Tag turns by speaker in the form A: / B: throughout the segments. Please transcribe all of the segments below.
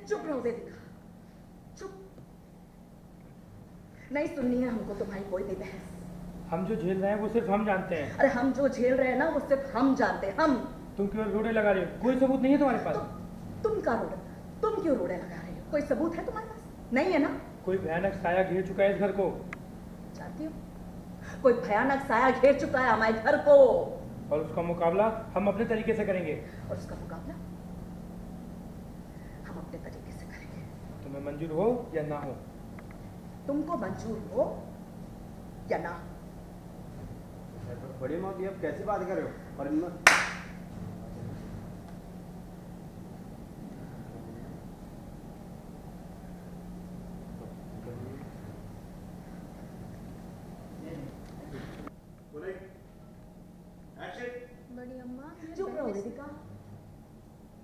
A: चुप रहो वेदिका, चुप। नहीं सुननी है हमको तुम्हारी कोई भी बहस।
B: हम जो झेल रहे हैं वो सिर्फ हम जानते हैं।
A: अरे हम जो झेल रहे हैं ना वो सिर्फ हम जानते हैं, हम।
B: तुम क्यों रोड़े लगा रही हो? कोई सबूत नहीं है तुम्हारे पास?
A: तुम का रोड़े? तुम क्यों रोड़े लगा रहे हो? कोई सबूत है तुम्हारे पास? नहीं है ना?
B: कोई भयानक साया घेर चुका है इस घर को।
A: जानती हो, कोई भयानक साया घेर चुका है हमारे घर को,
B: और उसका मुकाबला हम अपने तरीके से करेंगे।
A: और उसका मुकाबला हम अपने तरीके से करेंगे।
B: तुम्हें मंजूर हो या ना हो?
A: तुमको मंजूर हो या ना?
C: बड़ी माँ अब कैसी बात कर रहे हो? और इनमें
A: बड़ी अम्मा चुप रहो वेदिका,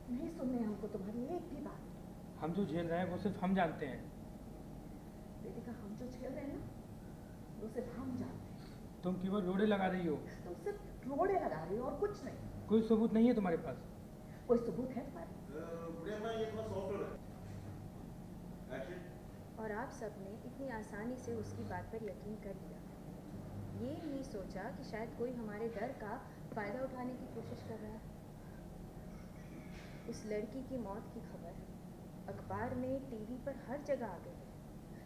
A: नहीं सुनने हमको तुम्हारी एक भी बात।
B: हम जो झेल रहे हैं वो सिर्फ हम जानते हैं।
A: वेदिका हम जो झेल रहे हैं ना वो सिर्फ हम जानते हैं।
B: तुम केवल रोड़े लगा रही हो।
A: तुम सिर्फ रोड़े लगा रही हो और कुछ नहीं।
B: कोई सबूत नहीं है तुम्हारे पास?
A: कोई सबूत है तुम्हारे?
D: और आप सबने इतनी आसानी से उसकी बात पर यकीन कर लिया। ये नहीं सोचा कि शायद कोई हमारे डर का फ़ायदा उठाने की कोशिश कर रहा है। उस लड़की की मौत की खबर अखबार में, टीवी पर हर जगह आ गई है।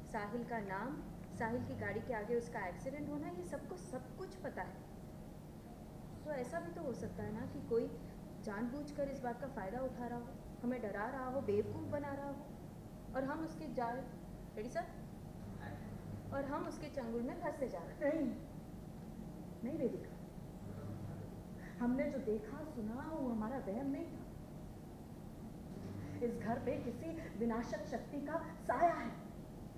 D: साहिल का नाम, साहिल की गाड़ी के आगे उसका एक्सीडेंट होना, ये सबको सब कुछ पता है। तो ऐसा भी तो हो सकता है ना कि कोई जानबूझकर इस बात का फ़ायदा उठा रहा हो, हमें डरा रहा हो, बेवकूफ़ बना रहा हो, और हम उसके जाल रेडी सर, और हम उसके चंगुल में फंसते जा रहे हैं।
A: नहीं वेदिका, हमने जो देखा सुना वो हमारा वहम नहीं था। इस घर पे किसी विनाशक शक्ति का साया है,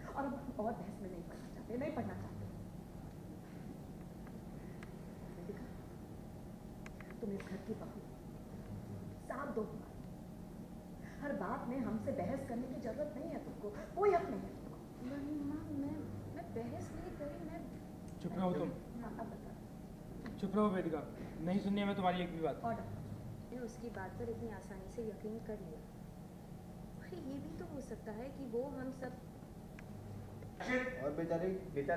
A: और अब और बहस में नहीं पढ़ना चाहते, नहीं पढ़ना चाहते। वेदिका, तुम इस घर की बहू, साथ दो हमारी। हर बात में हमसे बहस करने की जरूरत नहीं है तुमको, कोई हक नहीं है तुमको।
D: मैं बहस नहीं करी, मैं
B: चुप रहो तुम। चुप रहो वेदिका, नहीं सुननी है मैं तुम्हारी एक भी बात।
D: ने उसकी बात पर इतनी आसानी से यकीन कर लिया। अरे ये भी तो हो सकता है कि वो हम सब
C: और बेचारे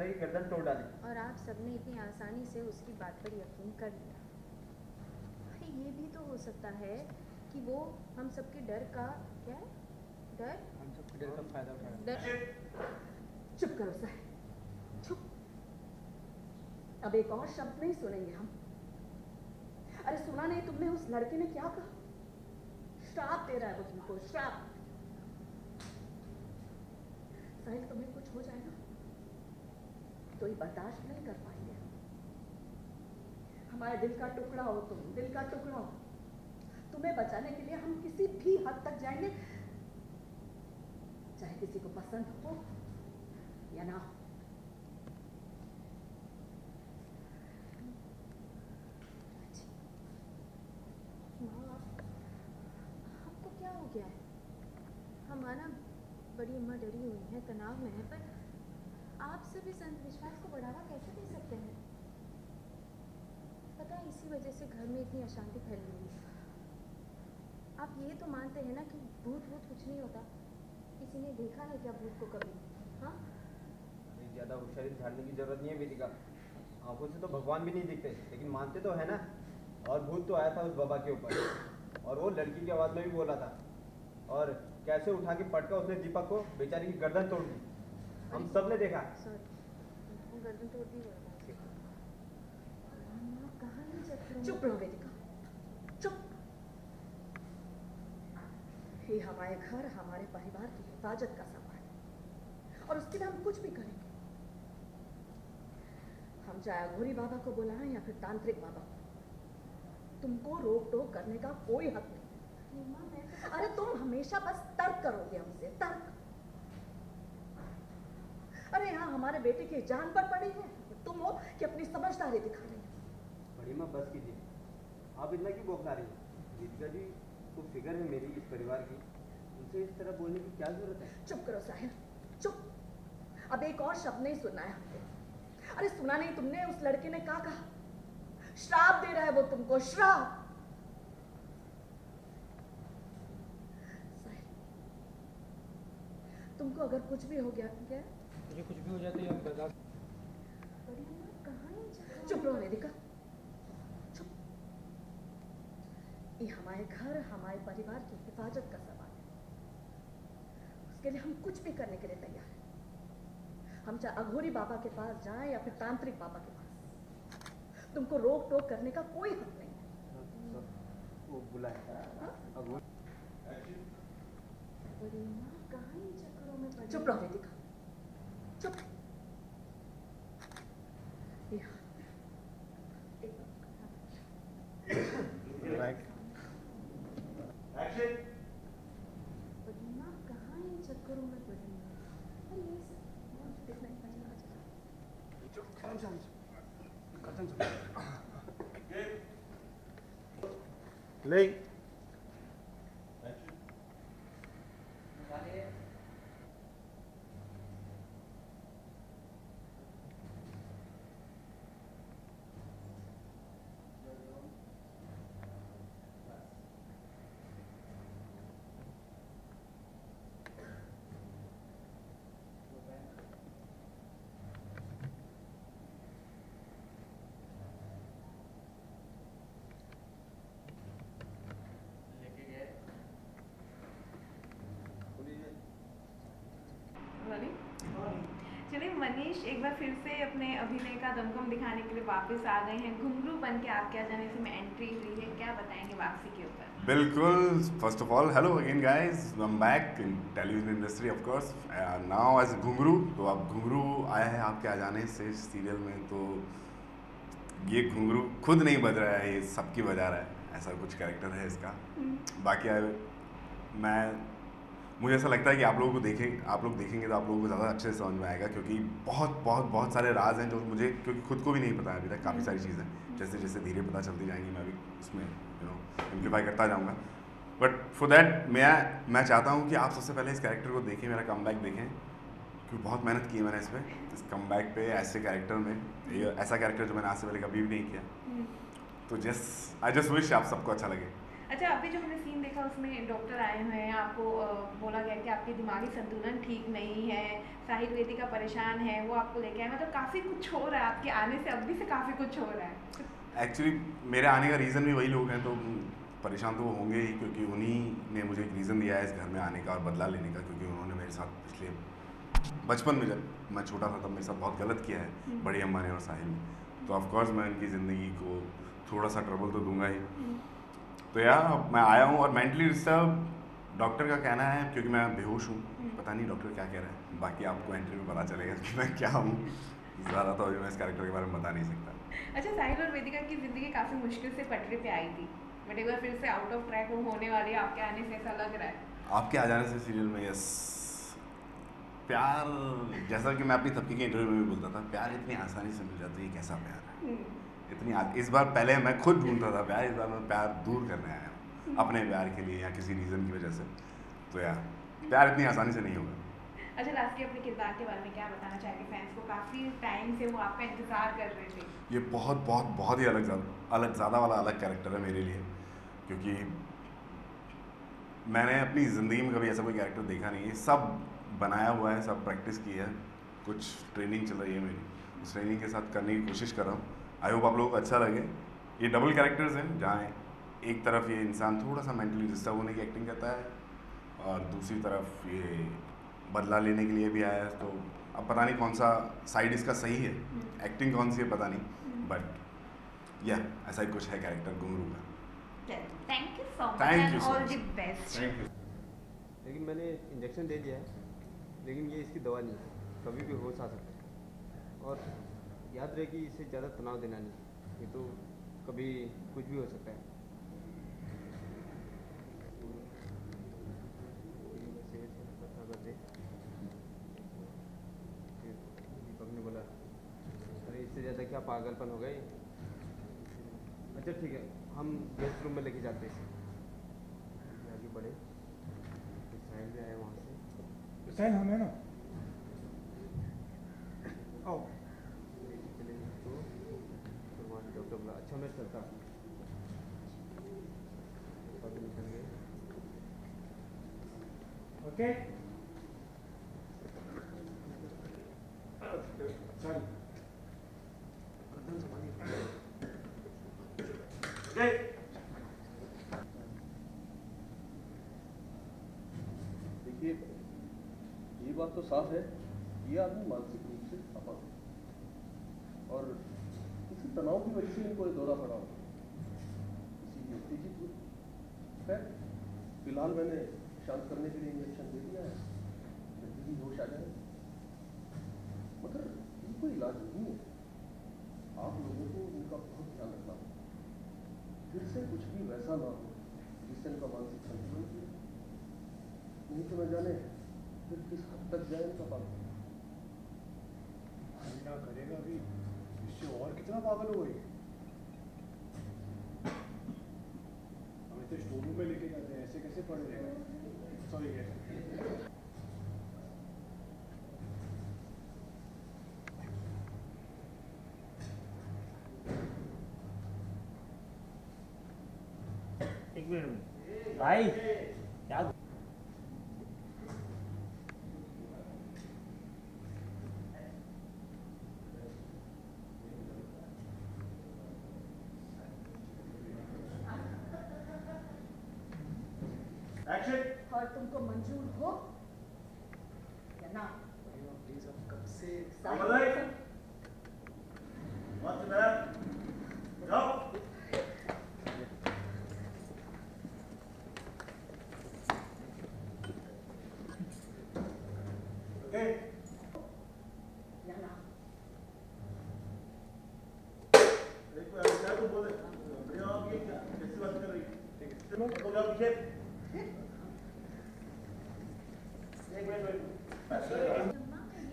C: की गर्दन तोड़ डाली।
D: और आप सबने इतनी आसानी से उसकी बात पर यकीन कर लिया। अरे ये भी तो हो सकता है कि वो हम सबके डर का क्या है? डर?
B: हम सबके डर का फायदा उठा रहे
D: हैं।
A: चुप करो सर, चुप। अब एक और शब्द नहीं सुनेंगे हम। अरे सुना नहीं तुमने उस लड़के ने क्या कहा? श्राप दे रहा है वो तुमको, श्राप। साहिल तुम्हें कुछ हो जाए ना तो ये बर्दाश्त नहीं कर पाएंगे। हमारे दिल का टुकड़ा हो तुम, दिल का टुकड़ा हो। तुम्हें बचाने के लिए हम किसी भी हद तक जाएंगे, चाहे किसी को पसंद हो या ना हो।
D: आपको क्या हो गया है? हमारा बड़ी अम्मा डरी हुई है, तनाव में है, पर आप सब इस अंधविश्वास को बढ़ावा कैसे दे सकते हैं? पता है इसी वजह से घर में इतनी अशांति फैली हुई है। आप ये तो मानते हैं ना कि भूत कुछ नहीं होता? किसी ने देखा है क्या भूत को कभी? हाँ,
C: ज़्यादा होशियारी झाड़ने की जरूरत नहीं है वेदिका। आंखों से तो भगवान भी नहीं दिखते, लेकिन मानते तो है ना। और भूत तो आया था उस बाबा के ऊपर, और वो लड़की की आवाज़ में भी बोला था, और कैसे उठा के पटका उसने दीपक को, बेचारी की गर्दन तोड़ दी। हम सब ने देखा।
D: सॉरी, गर्दन तोड़ दी।
A: चुप रहो वेदिका, चुप। ये हमारे घर, हमारे परिवार की हिफाजत का सवाल है, और उसके लिए हम कुछ भी करेंगे। हम चाहे अघोरी बाबा को बुलाएं या फिर तांत्रिक बाबा को, तुमको रोक टोक करने का कोई हक नहीं। अरे तुम हमेशा बस तर्क करोगे हमसे, तर्क। अरे यहाँ हमारे बेटे की जान पर पड़ी है, तुम हो कि अपनी समझदारी दिखा रही हो।
C: बड़ी माँ बस कीजिए, आप इतना क्यों बौखला रही हैं? दीपिका जी को फिक्र है मेरी इस परिवार की, उनसे इस तरह बोलने की क्या जरूरत है?
A: चुप करो साहिल, चुप। अब एक और शब्द नहीं सुनना है हमको। अरे सुना नहीं तुमने उस लड़के ने क्या कहा? श्राप दे रहा है वो तुमको, श्राप। तुमको अगर कुछ भी हो गया क्या?
B: मुझे कुछ भी हो जाए तो ये हम बर्दाश्त।
D: बड़ी अम्मा कहाँ ये चक्कर?
A: चुप रहो वेदिका, चुप। ये हमारे घर, हमारे परिवार की हिफाजत का सवाल है। उसके लिए हम कुछ भी करने के लिए तैयार हैं। हम चाहे अघोरी बाबा के पास जाएं या फिर तांत्रिक बाबा के पास, तुमको रोक टोक करने का कोई हक नहीं है।
C: वो बुलाए
D: बड़ी अम्मा कहाँ ये चक्करों में पड़ी?
A: चुप रहो वेदिका, चुप। एक
D: बड़ी अम्मा कहाँ ये चक्करों में पड़ी है? अरे ये सब देखना ही पड़ेगा।
C: ले
E: चलिए मनीष एक बार फिर से अपने अभिनय का दमखम दिखाने के लिए वापस आ गए हैं। घुंघरू बन के आपके आ जाने से में एंट्री हुई है, क्या बताएंगे वापसी के ऊपर?
F: बिल्कुल, first of all hello again guys, I am back in television industry of course now as Ghungroo. तो अब घुंघरू आया है आपके आ जाने से सीरियल में, तो ये घुंघरू खुद नहीं बज रहा है, ये सबकी बजा रहा है, ऐसा कुछ कैरेक्टर है इसका। बाकी मुझे ऐसा लगता है कि आप लोग देखेंगे तो आप लोगों को ज़्यादा अच्छे से समझ में आएगा, क्योंकि बहुत सारे राज हैं जो मुझे क्योंकि खुद को भी नहीं पता है अभी तक। काफ़ी सारी चीज़ें जैसे जैसे धीरे पता चलती जाएंगी, मैं भी उसमें सिंप्लीफाई करता जाऊँगा। बट फॉर दैट मैं चाहता हूँ कि आप सबसे पहले इस कैरेक्टर को देखें, मेरा कमबैक देखें, क्योंकि बहुत मेहनत की है मैंने इस कमबैक पे, ऐसे कैरेक्टर में, ऐसा कैरेक्टर जो मैंने आज से पहले कभी भी नहीं किया। तो आई जस्ट विश आप सबको अच्छा लगे।
E: अच्छा, अभी जो हमने सीन देखा उसमें डॉक्टर आए हुए हैं, आपको बोला गया कि आपके दिमागी संतुलन ठीक नहीं है, साहिल वेदिका परेशान है, वो आपको लेके आए, मतलब काफ़ी कुछ हो रहा है आपके आने से, अभी से काफ़ी कुछ हो रहा है।
F: एक्चुअली मेरे आने का रीज़न भी वही लोग हैं, तो परेशान तो वो होंगे ही, क्योंकि उन्हीं ने मुझे एक रीज़न दिया है इस घर में आने का और बदला लेने का, क्योंकि उन्होंने मेरे साथ पिछले बचपन में जब मैं छोटा था तब मेरे साथ बहुत गलत किया है बड़ी अम्मा ने और साहिल ने। तो ऑफकोर्स मैं उनकी ज़िंदगी को थोड़ा सा ट्रबल तो दूंगा ही। तो यार मैं आया हूँ और मेंटली डिस्टर्ब डॉक्टर का कहना है, क्योंकि मैं बेहोश हूँ, पता नहीं डॉक्टर क्या कह रहा है, बाकी आपको एंट्री में पता चलेगा कि मैं क्या हूँ। ज़्यादा तो अभी मैं इस कैरेक्टर के बारे में बता नहीं सकता।
E: अच्छा, साहिल और वेदिका की ज़िंदगी काफ़ी मुश्किल से पटरी पे आई थी, बट एक बार फिर से आउट ऑफ ट्रैक होने वाली है आपके आने से, ऐसा लग रहा है?
F: आपके आ जाने से सीरियल में यस, प्यार, जैसा कि मैं अपनी तबकी के इंटरव्यू में भी बोलता था, प्यार इतनी आसानी से मिल जाती है, कैसा प्यार है इस बार पहले मैं खुद ढूंढता था प्यार, इस बार मैं प्यार दूर करने आया हूँ अपने प्यार के लिए या किसी रीज़न की वजह से। तो यार प्यार इतनी आसानी से नहीं होगा।
E: अच्छा, लास्ट के अपने किरदार के बारे में क्या बताना चाहेंगे फैंस को? काफ़ी टाइम से वो आपका इंतज़ार कर रहे थे।
F: ये बहुत ही ज़्यादा वाला अलग कैरेक्टर है मेरे लिए, क्योंकि मैंने अपनी ज़िंदगी में कभी ऐसा कोई कैरेक्टर देखा नहीं है। सब बनाया हुआ है, सब प्रैक्टिस की है, कुछ ट्रेनिंग चल रही है मेरी, उस ट्रेनिंग के साथ करने की कोशिश कर रहा हूँ। आई होप आप लोगों को अच्छा लगे। ये डबल कैरेक्टर्स हैं, जहाँ एक तरफ ये इंसान थोड़ा सा मेंटली डिस्टर्ब होने की एक्टिंग करता है और दूसरी तरफ ये बदला लेने के लिए भी आया है। तो अब पता नहीं कौन सा साइड इसका सही है, एक्टिंग कौन सी है पता नहीं, बट या ऐसा ही कुछ है कैरेक्टर घुंघरू का।
E: Thank you so much
F: Thank
E: and
F: you so
E: all
F: much.
E: The best.
C: लेकिन मैंने इंजेक्शन दे दिया है, लेकिन ये इसकी दवा नहीं है, कभी भी होश आ सकता है। और याद रहे कि इसे ज़्यादा तनाव देना नहीं, ये तो कभी कुछ भी हो सकता है। दीपक ने बोला अरे इससे ज़्यादा क्या पागलपन हो गए। अच्छा ठीक है, हम गेस्ट रूम में लेके जाते हैं, आगे बढ़े। साहिल भी आए वहाँ से,
B: साहिल हमें ना
C: आओ चले तो वहाँ डॉक्टर बोला अच्छा मैं चलता निकल गए।
B: ओके।
G: सॉरी।
H: देखिए, ये बात तो साफ है, ये आदमी मानसिक रूप से खपा है और किसी तनाव की वजह से इनको दौरा पड़ा हो, इसीलिए उत्तेजित हुए। खैर, फिलहाल मैंने शांत करने के लिए इंजेक्शन दे दिया है, जल्दी ही होश आ जाए। मगर ये कोई इलाज नहीं है, आप लोगों को इनका बहुत ध्यान रखना होगा, फिर से कुछ भी वैसा ना हो जिससे इनका मानसिक संतुलन टूटे। नहीं तो न जाने फिर किस हद तक जाए इनका पागल।
G: ना करेगा अभी, इससे और कितना पागल हो गई। हमें तो स्टोर रूम में लेके जाते हैं, ऐसे कैसे पड़े रहेगा। सॉरी
B: एक मिनट भाई, क्या
A: और तुमको मंजूर हो या ना?
G: प्लीज, अब कब से
A: या ना?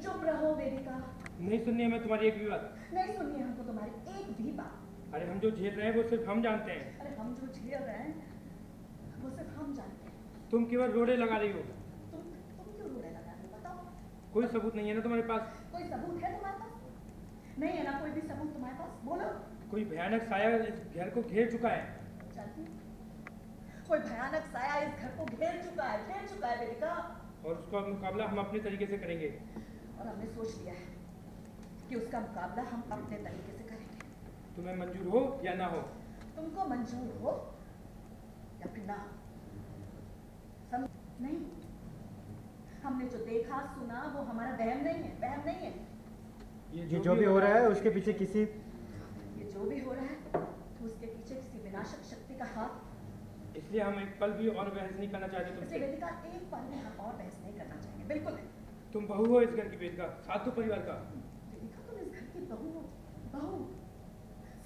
A: चुप रहो वेदिका।
B: नहीं सुननी है मैं तुम्हारी एक भी बात।
A: नहीं सुननी है हमको तुम्हारी एक भी बात।
B: अरे हम जो झेल रहे हैं वो सिर्फ हम जानते हैं।
A: अरे हम जो झेल रहे हैं वो सिर्फ हम जानते हैं।
B: तुम केवल रोड़े लगा रही हो।
A: तुम क्यों रोने लगा रहे हो बताओ?
B: कोई सबूत नहीं है ना तुम्हारे पास?
A: कोई सबूत है तुम्हारे पास? नहीं है ना कोई भी सबूत तुम्हारे पास? बोलो।
B: कोई भयानक साया इस घर को घेर चुका है।
A: जानती हूँ, कोई भयानक साया इस घर को घेर चुका है वेदिका।
B: और उसका मुकाबला हम अपने तरीके से करेंगे।
A: और हमने सोच लिया है कि उसका मुकाबला हम अपने तरीके से करेंगे।
B: तुम्हें मंजूर हो या ना हो?
A: तुमको मंजूर हो या फिर ना हो, नहीं। हमने जो देखा सुना वो हमारा वहम नहीं है।
C: ये जो भी हो रहा है उसके पीछे किसी
A: ये जो भी हो रहा है तो उसके पीछे किसी विनाशक शक्ति का हाथ।
B: इसलिए हम एक पल भी और बहस नहीं करना चाहते तुमसे।
A: वेदिका, एक पल में हम और बहस नहीं करना चाहेंगे, बिल्कुल नहीं।
B: तुम बहू हो इस घर की वेदिका, साथ दो परिवार का।
A: वेदिका, तुम इस घर की बहू हो,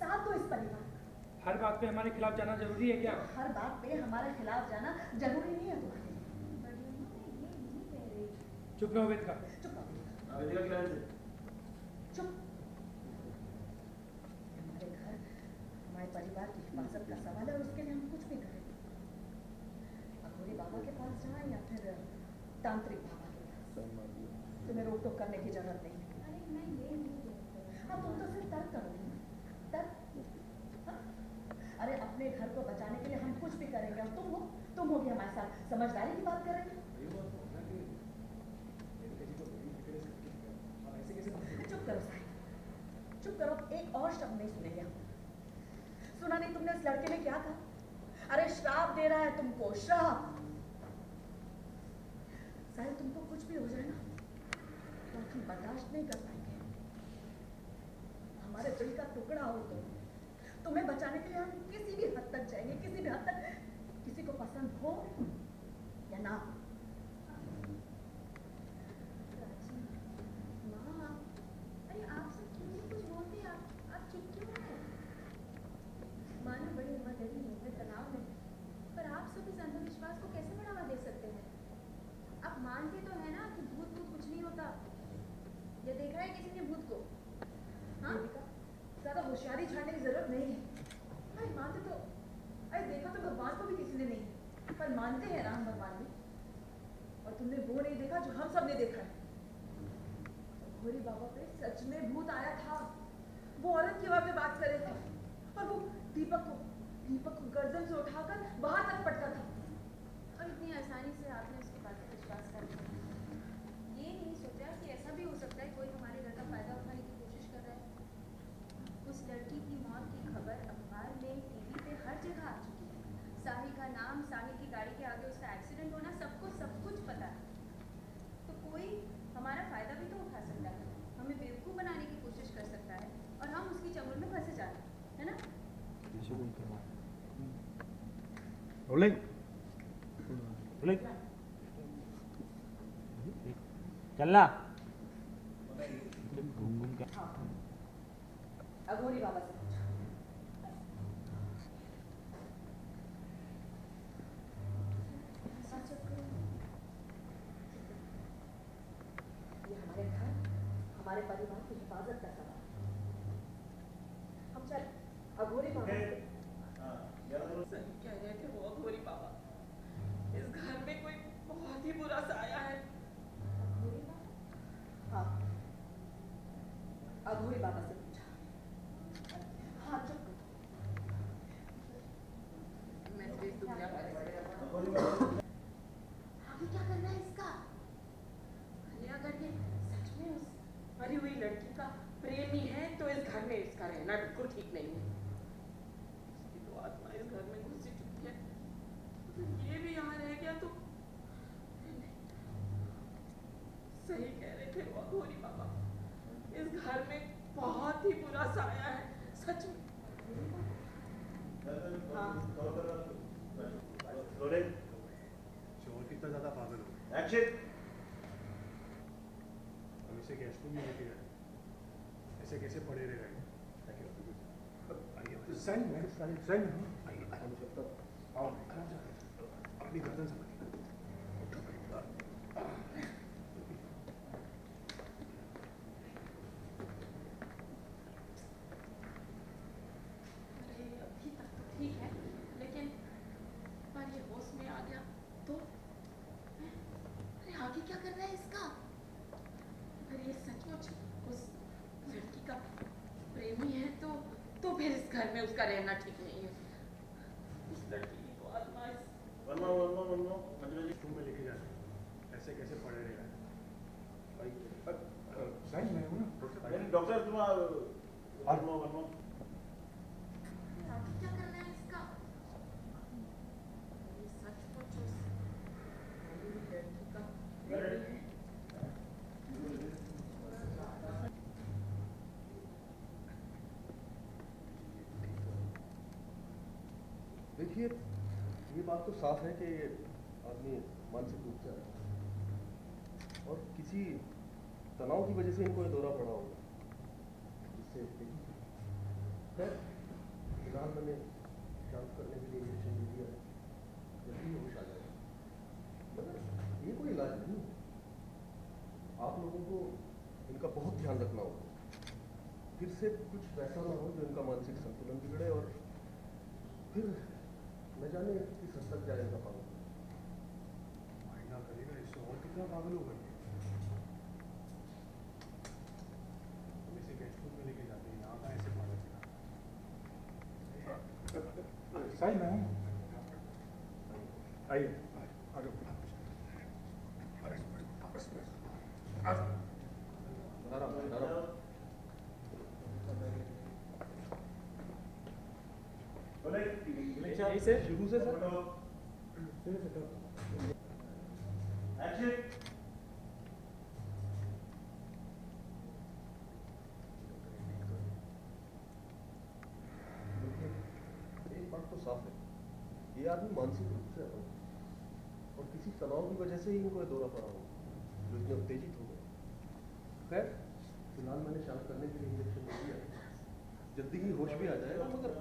A: साथ दो इस परिवार का।
B: हर बात पे हमारे खिलाफ जाना जरूरी है क्या?
A: हर बात पे हमारे खिलाफ जाना जरूरी नहीं है तुम्हारे लिए।
B: चुप रहो वेदिका।
A: चुप रहो चुप। हमारे घर हमारे परिवार की हिफाजत का सवाल है और उसके लिए हम कुछ भी करें। अघोरी बाबा के पास जाए या फिर तांत्रिक बाबा के पास, तुम्हें रोक टोक करने की जरूरत नहीं।
D: अरे मैं ये नहीं कहती।
A: हाँ, तुम तो सिर्फ तर्क करोगी ना, तर्क। हाँ? अरे अपने घर को बचाने के लिए हम कुछ भी करेंगे और तुम होगी हमारे साथ समझदारी की बात करेंगे। चुप करो साहिब, चुप करो। एक और शब्द नहीं सुनेंगे हम। सुना नहीं तुमने उस लड़के ने क्या कहा? अरे श्राप दे रहा है तुमको, श्राप। साहिब, तुमको कुछ भी हो जाए ना तो हम बर्दाश्त नहीं कर पाएंगे। हमारे दिल का टुकड़ा हो तुम, तुम्हें बचाने के लिए हम किसी भी हद तक जाएंगे, किसी भी हद तक, किसी को पसंद हो या ना।
D: अरे आप सब क्यों नहीं कुछ बोलते? आप चुप क्यों हैं? मानो बड़ी हिम्मत है अपने तनाव में, पर आप सब इस अंधविश्वास को कैसे बढ़ावा दे सकते हैं? आप मानते तो है ना कि भूत कुछ नहीं होता? ये देखा है किसी ने भूत को? हाँ,
A: ज्यादा होशियारी छाड़ने की जरूरत नहीं है। अरे मानते तो, अरे देखा तो भगवान को भी किसी ने नहीं, पर मानते हैं ना हम भगवान भी। और तुमने वो नहीं देखा जो हम सब ने देखा है। भोरी बाबा पे सच में भूत आया था। वो औरत की आवाज में बात कर रहे थे और वो दीपक को गर्दन से उठाकर बाहर तक पटका था।
D: और इतनी आसानी से आपने उसकी बात पर विश्वास कर लिया। ये नहीं सोचा कि ऐसा भी हो सकता है कोई हमारे घर का
B: चलना।
A: हाँ अघोरी बाबा से पूछा। ये हमारे घर हमारे परिवार की हिफाजत का सवाल है। हम चल अघोरी बाबा से
I: सही कह रहे थे वो अघोरी बाबा। इस घर में कोई बहुत ही बुरा साया है।
A: हाँ अघोरी बाबा से पूछा। हाँ चुप
I: मैं तो इस दुनिया में
A: आगे क्या करना है इसका? अरे अगर ये सच में उस मरी हुई लड़की का प्रेमी है तो इस घर में इसका रहना बिल्कुल ठीक नहीं है।
I: इसकी तो आत्मा इस घर में घुस ही चुकी है। अगर ये भी यहाँ रह गया तो सही कह रहे थे वो अघोरी बाबा। इस घर में बहुत ही बुरा साया है सच में।
A: हाँ
G: शोर कितना ज्यादा पागल हो।
C: एक्शन।
G: हम इसे गेस्ट रूम में लेके गए, ऐसे कैसे पड़े रह गए? साइन अपनी गर्दन समझ।
I: अरे अभी तक तो ठीक है लेकिन पर ये होश में आ गया तो अरे आगे क्या करना है इसका? अगर ये सचमुच उस लड़की का प्रेमी है तो फिर इस घर में उसका रहना ठीक नहीं है। उस लड़की की तो आत्मा इस
G: रूम में लेके जाते, ऐसे कैसे पड़े रह गए? साइन मैं हूँ ना
C: डॉक्टर तुम
I: आगे क्या करना है इसका? ये सचमुच उस लड़की का प्रेमी है।
H: देखिए ये बात तो साफ है कि ये आदमी मानसिक रूप से है और किसी तनाव की वजह से इनको ये दौरा पड़ा होगा जिससे खैर फिलहाल मैंने जांच करने के लिए इंजेक्शन दे दिया है, जल्दी होश आ जाएगा। मगर ये कोई इलाज नहीं है। आप लोगों को इनका बहुत ध्यान रखना होगा, फिर से कुछ वैसा ना हो जो इनका मानसिक संतुलन बिगड़े और फिर न जाने किस हद तक जाए इनका पागल।
G: मायना करेगा इससे और कितना पागल होगा। हम इसे गेस्ट रूम में लेके जाते हैं, यहाँ का ऐसे पागल चला। साइन मैं हूँ। आइए आ जाओ।
B: यही से
H: शुरू से सर एक बात तो साफ है, ये आदमी मानसिक रूप से है और किसी तनाव की वजह से ही इनको दौरा पड़ा हो जो इतने उत्तेजित हो गए। खैर फिलहाल मैंने शांत करने के लिए इंजेक्शन दे दिया, जल्दी ही होश भी आ जाएगा। मगर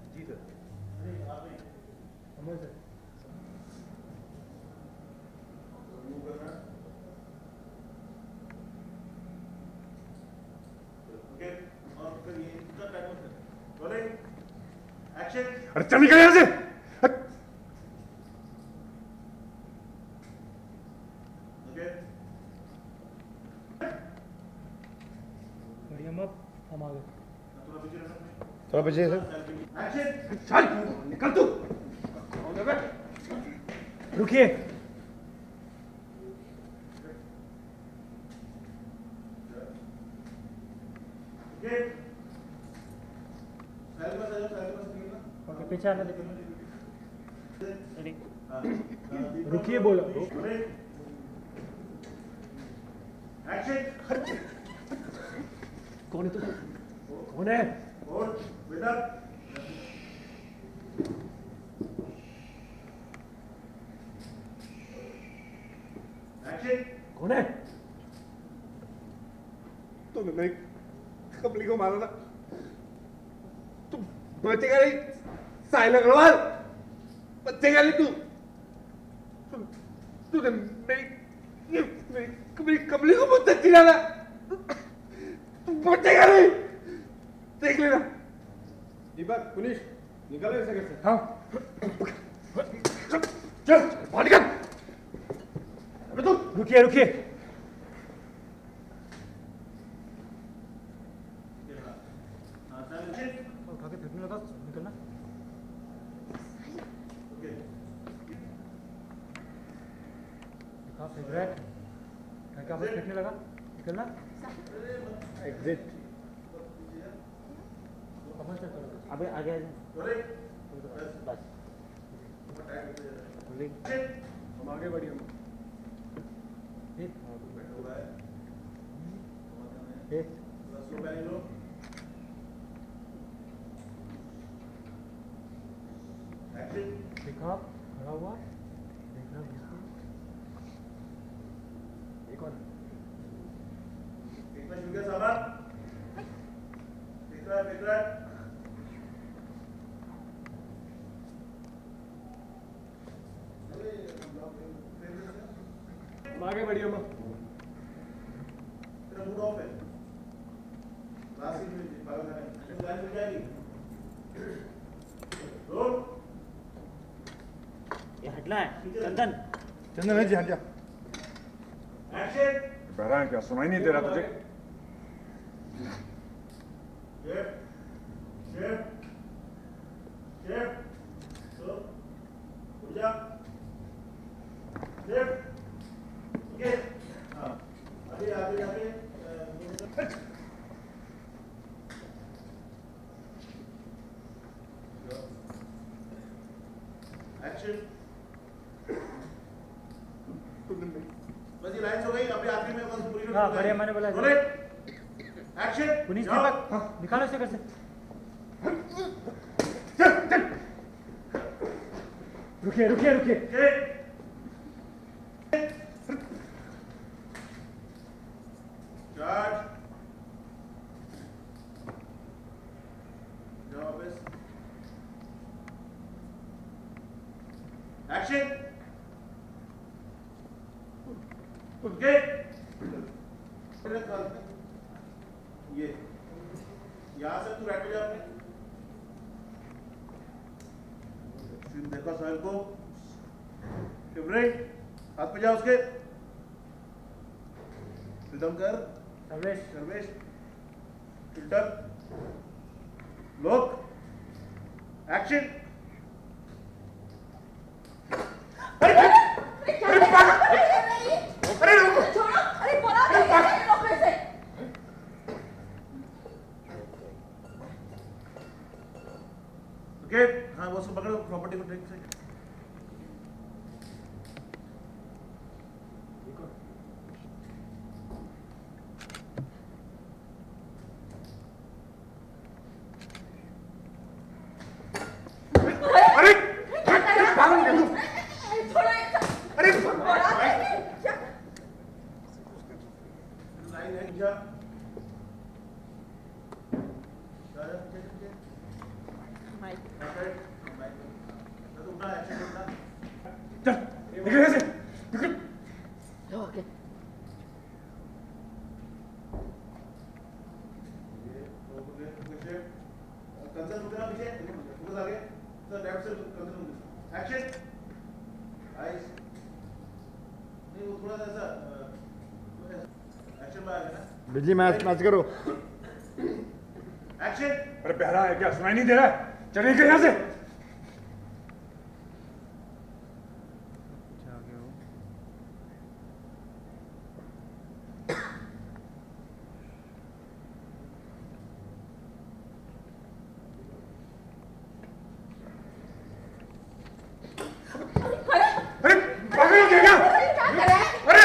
H: जी सर
G: अरे चल निकल यहाँ से।
B: मत हम आ गए।
G: थोड़ा पीछे से चल निकल तू। रुकिए।
B: पीछे आने दे।
G: रुकिए बोलो। कौन है तू? कौन है?
F: तुमने कमली को मारा ना, तुम बचेगा नहीं। साहिल अग्रवाल बचेगा नहीं तू। तूने मेरी कमली को मुझसे चिढ़ाना, तू बचेगा नहीं। देख लेना।
G: दीपक, पुलिस निकालो इसे घर से।
F: हाँ चल बाहर निकल। अबे तुम
B: रुकिए रुकिए। उठा के फेंकने लगा, निकलना। दिखा सिगरेट, क्या बस फेंकने लगा, निकलना।
G: एग्जिट।
B: कमल चल चलो।
J: अबे आगे आ जा। बस
G: हम आगे बढ़िए।
B: देखा खड़ा हुआ, देखना बिल्कुल।
G: एक और आगे बढ़िए।
J: ये हटना है चंदन।
F: चंदन है जी, हाँ जी। बहरा है क्या? सुनाई नहीं दे रहा तुझे?
H: बस ये लाइन्स हो गई। अभी आखिरी में बस पूरी।
B: हाँ बढ़िया, मैंने बोला।
H: एक्शन।
B: पुलिस दीपक, निकालो इसे घर से। रुकिए रुकिए रुकिए।
H: चार्ज। जाओ वापस। एक्शन। ओके। ये यहाँ से तू राइट पे जा। अपने देखो साहिल को। हाथ पे जा उसके। रिदम कर। Sarvesh filter lock. Action. Okay. हाँ वो उसको पकड़ो, प्रॉपर्टी को ड्रिंक से।
F: अरे पागल कर तू। अरे
H: लाइन है क्या?
F: चल निकल यहाँ से, निकल।
A: ओके।
H: कंसर्न रुकना पीछे, फोकस आगे। सर लेफ्ट से कंसर्न रुकना। एक्शन। आइस। नहीं वो थोड़ा सा ऐसा एक्शन में आएगा ना।
G: बिजली मैच करो।
H: एक्शन।
F: अरे बहरा है क्या? सुनाई नहीं दे रहा? चल निकल यहाँ से। अरे पागल हो गया क्या? अरे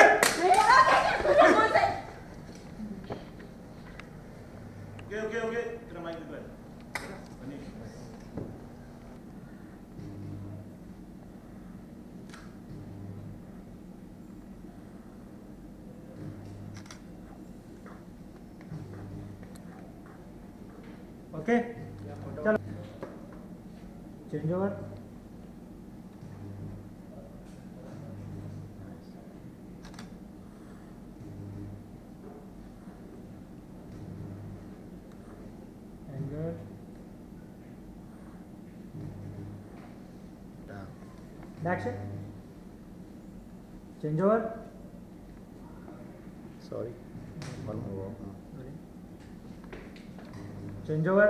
H: ओके तेरा माइक पे
B: ओके चलो change over angle action change over
G: sorry मन हुआ
B: चेंज ओवर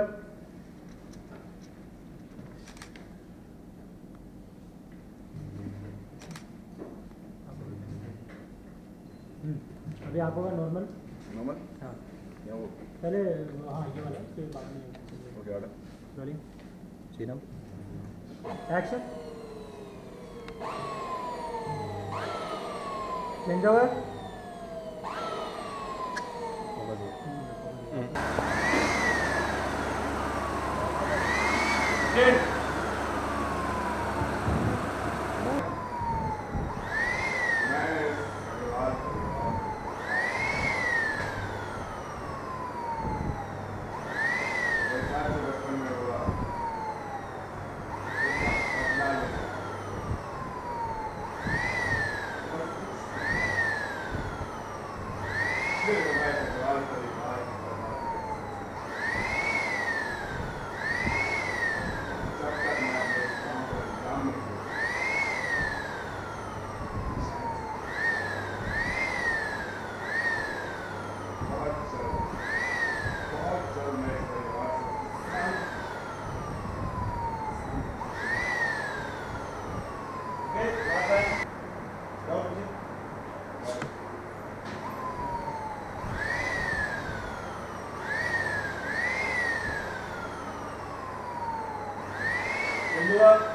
B: अभी आप होगा नॉर्मल
F: नॉर्मल
B: हाँ
F: या वो
B: पहले हाँ ये वाला फिर बाद में
F: ओके ऑर्डर
B: रोलिंग
G: चीनम
B: एक्शन चेंज ओवर
F: Endura.